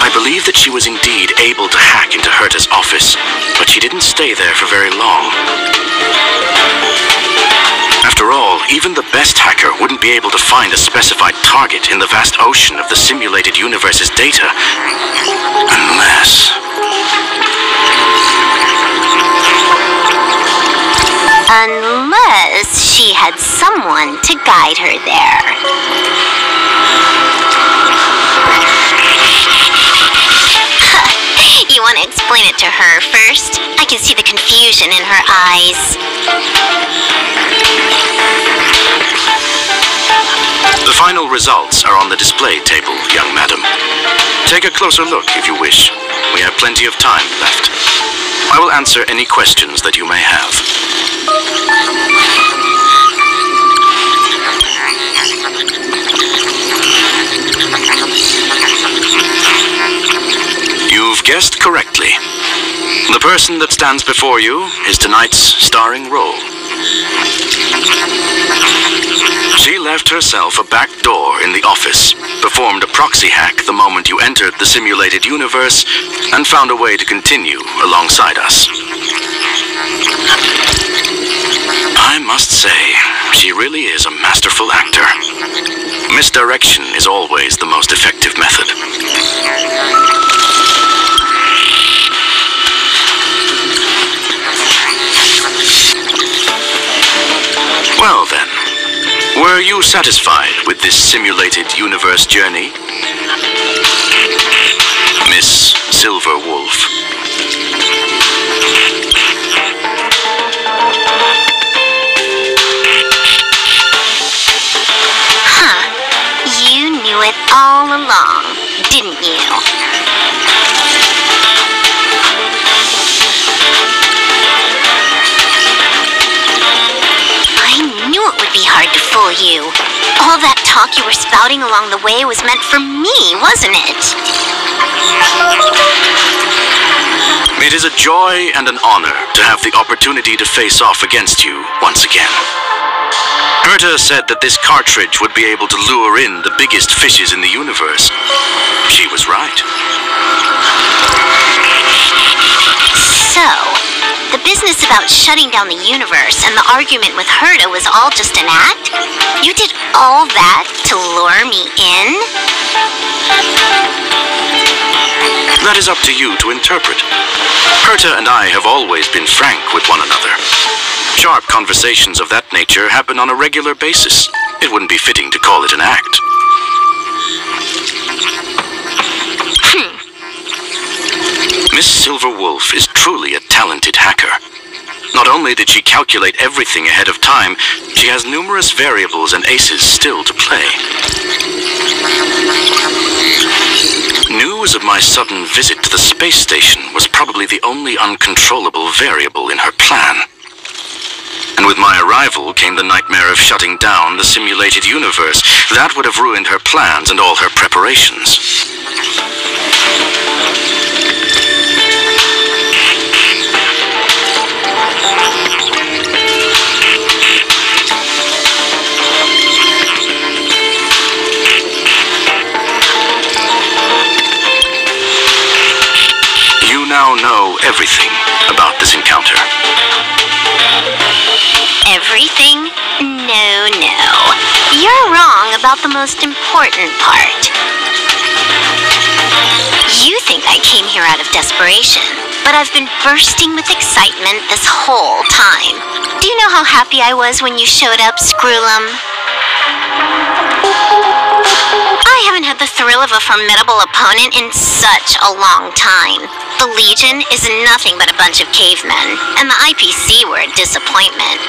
I believe that she was indeed able to hack into Herta's office, but she didn't stay there for very long. After all, even the best hacker wouldn't be able to find a specified target in the vast ocean of the simulated universe's data, unless... Unless she she had someone to guide her there. You want to explain it to her first? I can see the confusion in her eyes. The final results are on the display table, young madam. Take a closer look if you wish. We have plenty of time left. I will answer any questions that you may have. You've guessed correctly. The person that stands before you is tonight's starring role. She left herself a back door in the office, performed a proxy hack the moment you entered the simulated universe, and found a way to continue alongside us. I must say, she really is a masterful actor. Misdirection is always the most effective method. Well then, were you satisfied with this simulated universe journey, Miss Silver Wolf? Huh. You knew it all along, didn't you? It would be hard to fool you. All that talk you were spouting along the way was meant for me, wasn't it? It is a joy and an honor to have the opportunity to face off against you once again. Herta said that this cartridge would be able to lure in the biggest fishes in the universe. She was right. So, the business about shutting down the universe and the argument with Herta was all just an act? You did all that to lure me in? That is up to you to interpret. Herta and I have always been frank with one another. Sharp conversations of that nature happen on a regular basis. It wouldn't be fitting to call it an act. Miss Silver Wolf is truly a talented hacker. Not only did she calculate everything ahead of time, she has numerous variables and aces still to play. News of my sudden visit to the space station was probably the only uncontrollable variable in her plan. And with my arrival came the nightmare of shutting down the simulated universe. That would have ruined her plans and all her preparations. You now know everything about this encounter. Everything? No. You're wrong about the most important part. You think I came here out of desperation, but I've been bursting with excitement this whole time. Do you know how happy I was when you showed up, Screwlum? I haven't had the thrill of a formidable opponent in such a long time. The Legion is nothing but a bunch of cavemen, and the IPC were a disappointment.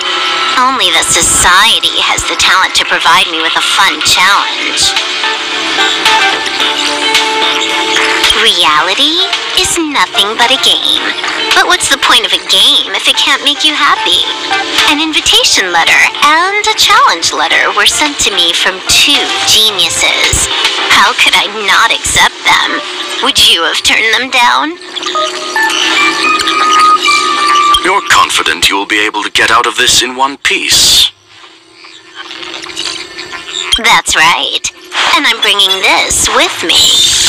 Only the Society has the talent to provide me with a fun challenge. Reality is nothing but a game. But what's the point of a game if it can't make you happy? An invitation letter and a challenge letter were sent to me from two geniuses. How could I not accept them? Would you have turned them down? You're confident you'll be able to get out of this in one piece. That's right. And I'm bringing this with me.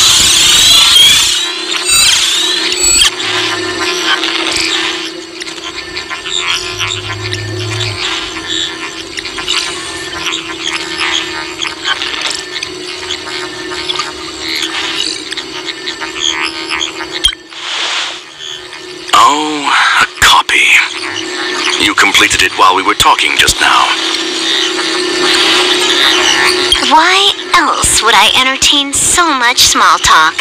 Oh, a copy. You completed it while we were talking just now. Why else would I entertain so much small talk?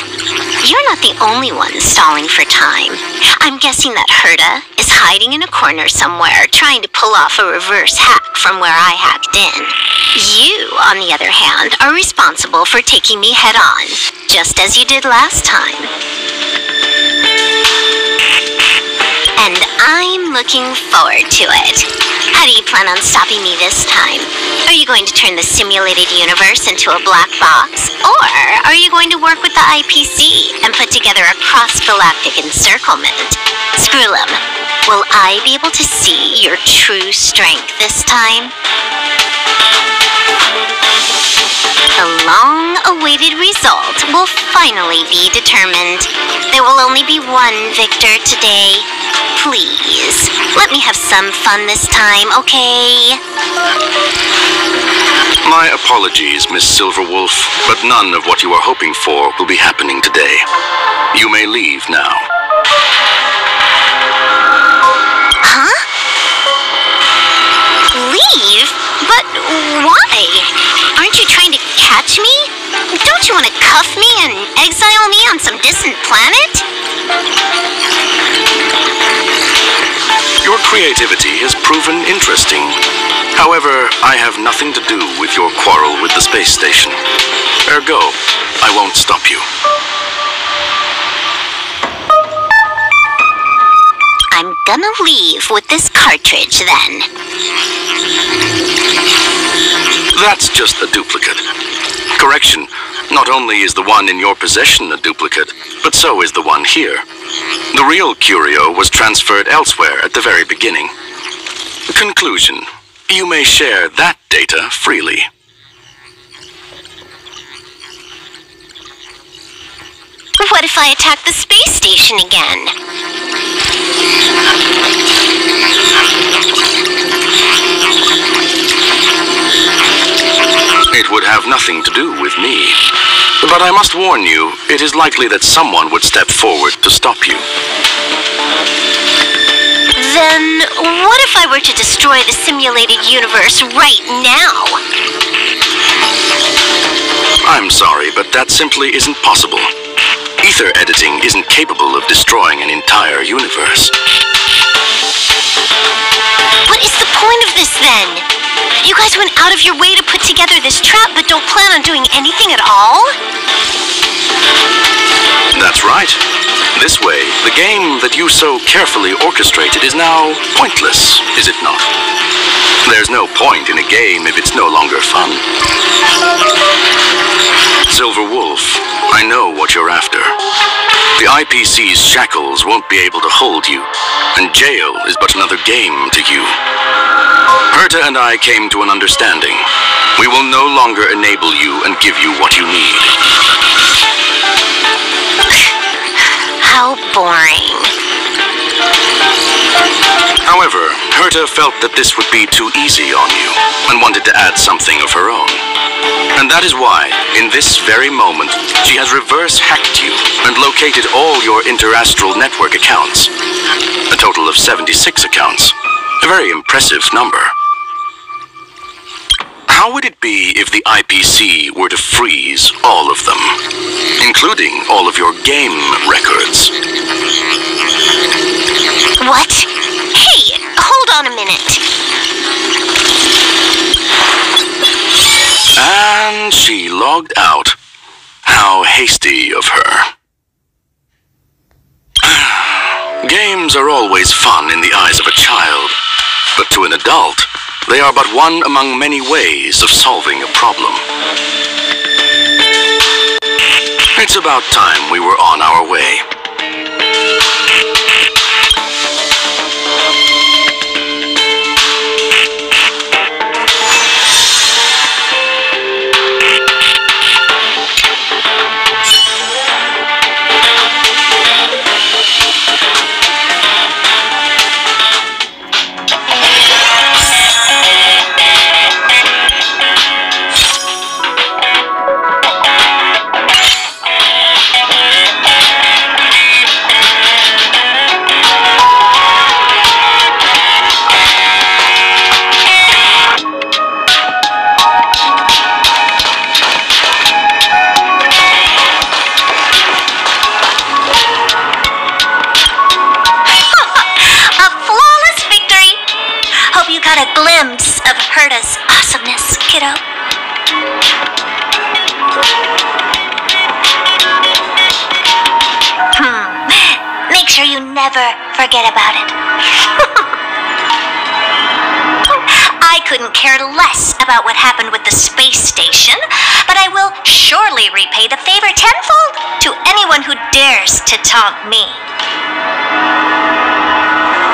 You're not the only one stalling for time. I'm guessing that Herta is hiding in a corner somewhere, trying to pull off a reverse hack from where I hacked in. You, on the other hand, are responsible for taking me head on, just as you did last time. And I'm looking forward to it. How do you plan on stopping me this time? Are you going to turn the simulated universe into a black box? Or are you going to work with the IPC and put together a cross-galactic encirclement? Screw'em, will I be able to see your true strength this time? The long-awaited result will finally be determined. There will only be one victor today. Please, let me have some fun this time, okay? My apologies, Miss Silverwolf, but none of what you are hoping for will be happening today. You may leave now. Huh? Leave? But why? Aren't you trying to catch me? Don't you want to cuff me and exile me on some distant planet? Your creativity has proven interesting. However, I have nothing to do with your quarrel with the space station. Ergo, I won't stop you. I'm gonna leave with this cartridge then. That's just a duplicate. Correction, not only is the one in your possession a duplicate, but so is the one here. The real curio was transferred elsewhere at the very beginning. Conclusion, you may share that data freely. What if I attack the space station again? It would have nothing to do with me. But I must warn you, it is likely that someone would step forward to stop you. Then, what if I were to destroy the simulated universe right now? I'm sorry, but that simply isn't possible. Ether editing isn't capable of destroying an entire universe. What is the point of this then? You guys went out of your way to put together this trap, but don't plan on doing anything at all? That's right. This way, the game that you so carefully orchestrated is now pointless, is it not? There's no point in a game if it's no longer fun. Silver Wolf, I know what you're after. The IPC's shackles won't be able to hold you, and jail is but another game to you. Herta and I came to an understanding. We will no longer enable you and give you what you need. How boring. However, Herta felt that this would be too easy on you, and wanted to add something of her own. And that is why, in this very moment, she has reverse-hacked you and located all your interastral network accounts. A total of 76 accounts. A very impressive number. How would it be if the IPC were to freeze all of them, including all of your game records? What? Hey, hold on a minute. And she logged out. How hasty of her. Games are always fun in the eyes of a child, but to an adult, they are but one among many ways of solving a problem. It's about time we were on our way. never forget about it. I couldn't care less about what happened with the space station, but I will surely repay the favor tenfold to anyone who dares to taunt me.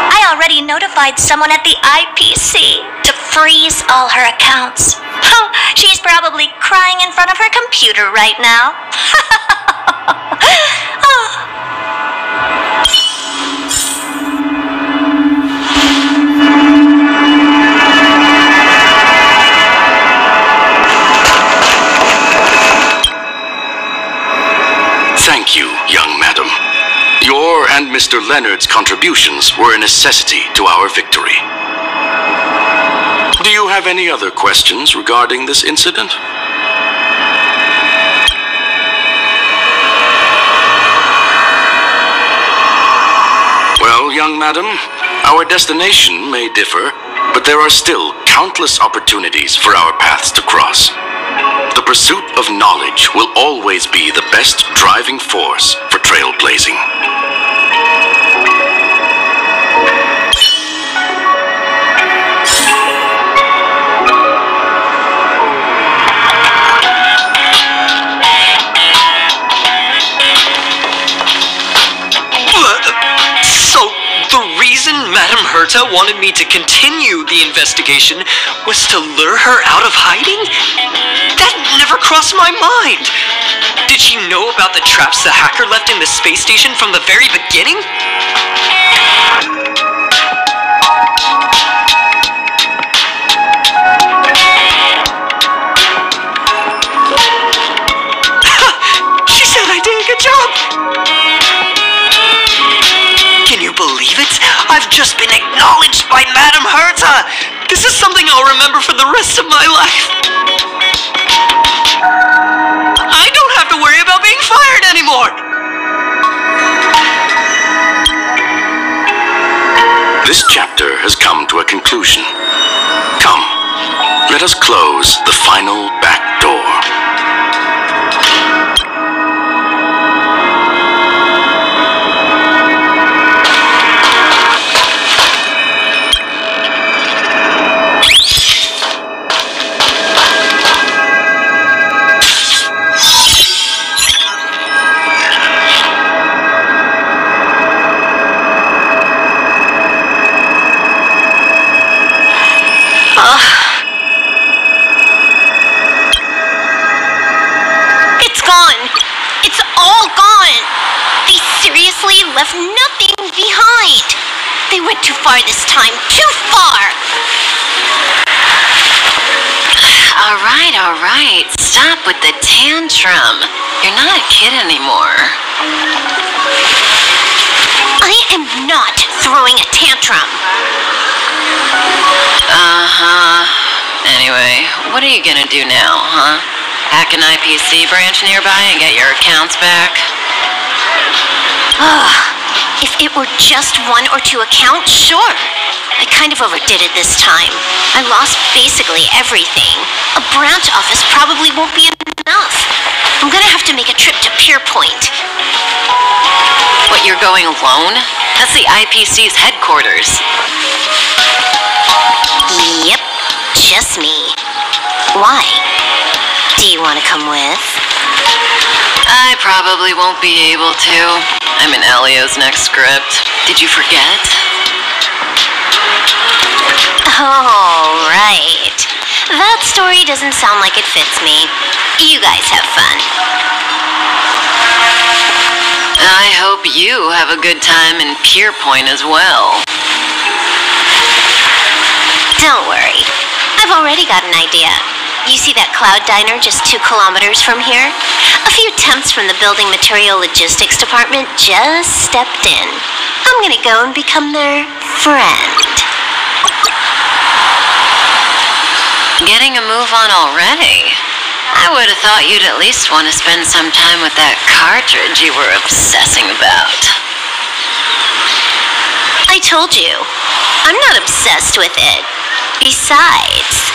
I already notified someone at the IPC to freeze all her accounts. Oh, she's probably crying in front of her computer right now. Oh. Thank you, young madam. Your and Mr. Leonard's contributions were a necessity to our victory. Do you have any other questions regarding this incident? Well, young madam, our destination may differ, but there are still countless opportunities for our paths to cross. The pursuit of knowledge will always be the best driving force for trailblazing. So, the reason Madame Herta wanted me to continue the investigation was to lure her out of hiding? That never crossed my mind. Did she know about the traps the hacker left in the space station from the very beginning? She said I did a good job. Can you believe it? I've just been acknowledged by Madame Herta. This is something I'll remember for the rest of my life. I don't have to worry about being fired anymore. This chapter has come to a conclusion. Come, let us close the final back door. It's gone. It's all gone. They seriously left nothing behind. They went too far this time. Too far. All right. Stop with the tantrum. You're not a kid anymore. I am not throwing a tantrum. Anyway, what are you gonna do now, huh? Hack an IPC branch nearby and get your accounts back? If it were just 1 or 2 accounts, sure. I kind of overdid it this time. I lost basically everything. A branch office probably won't be enough. I'm gonna have to make a trip to Pier Point. What, you're going alone? That's the IPC's headquarters. Yep, just me. Why? Do you want to come with? I probably won't be able to. I'm in Elio's next script. Did you forget? Oh, right. That story doesn't sound like it fits me. You guys have fun. I hope you have a good time in Pier Point as well. Don't worry. I've already got an idea. You see that Cloud Diner just 2 kilometers from here? A few temps from the Building Material Logistics Department just stepped in. I'm gonna go and become their friend. Getting a move on already? I would have thought you'd at least want to spend some time with that cartridge you were obsessing about. I told you, I'm not obsessed with it. Besides...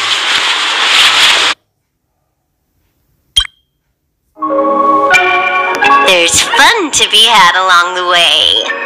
there's fun to be had along the way.